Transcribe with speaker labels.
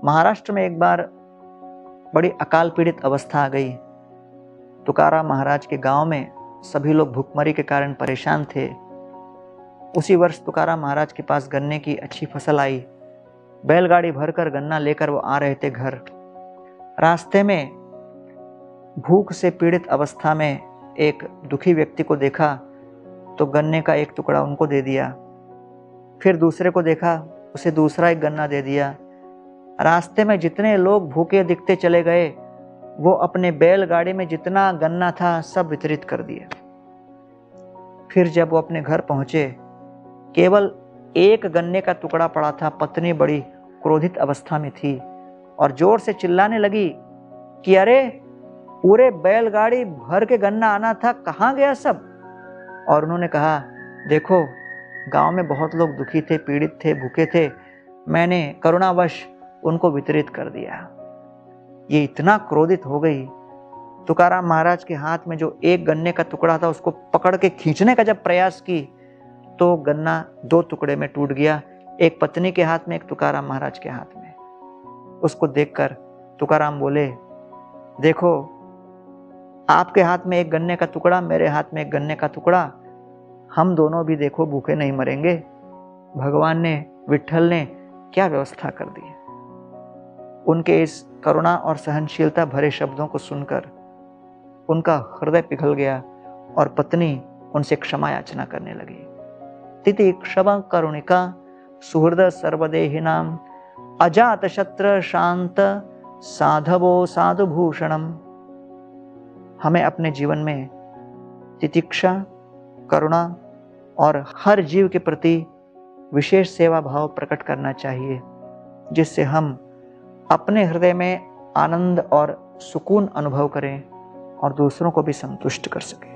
Speaker 1: महाराष्ट्र में एक बार बड़ी अकाल पीड़ित अवस्था आ गई। तुकाराम महाराज के गांव में सभी लोग भूखमरी के कारण परेशान थे। उसी वर्ष तुकाराम महाराज के पास गन्ने की अच्छी फसल आई। बैलगाड़ी भरकर गन्ना लेकर वो आ रहे थे घर। रास्ते में भूख से पीड़ित अवस्था में एक दुखी व्यक्ति को देखा तो गन्ने का एक टुकड़ा उनको दे दिया। फिर दूसरे को देखा, उसे दूसरा एक गन्ना दे दिया। रास्ते में जितने लोग भूखे दिखते चले गए, वो अपने बैलगाड़ी में जितना गन्ना था सब वितरित कर दिया। फिर जब वो अपने घर पहुंचे, केवल एक गन्ने का टुकड़ा पड़ा था। पत्नी बड़ी क्रोधित अवस्था में थी और जोर से चिल्लाने लगी कि अरे, पूरे बैलगाड़ी भर के गन्ना आना था, कहाँ गया सब? और उन्होंने कहा, देखो, गांव में बहुत लोग दुखी थे, पीड़ित थे, भूखे थे, मैंने करुणावश उनको वितरित कर दिया। ये इतना क्रोधित हो गई, तुकाराम महाराज के हाथ में जो एक गन्ने का टुकड़ा था उसको पकड़ के खींचने का जब प्रयास की तो गन्ना दो टुकड़े में टूट गया, एक पत्नी के हाथ में, एक तुकाराम महाराज के हाथ में। उसको देखकर तुकाराम बोले, देखो, आपके हाथ में एक गन्ने का टुकड़ा, मेरे हाथ में एक गन्ने का टुकड़ा, हम दोनों भी देखो भूखे नहीं मरेंगे। भगवान ने, विट्ठल ने क्या व्यवस्था कर दी। उनके इस करुणा और सहनशीलता भरे शब्दों को सुनकर उनका हृदय पिघल गया और पत्नी उनसे क्षमा याचना करने लगी। तितिक्षव करुणिका सुहृद सर्वदेहिनाम अजात शत्र शांत साधवो साधुभूषणम। हमें अपने जीवन में तितिक्षा, करुणा और हर जीव के प्रति विशेष सेवा भाव प्रकट करना चाहिए, जिससे हम अपने हृदय में आनंद और सुकून अनुभव करें और दूसरों को भी संतुष्ट कर सकें।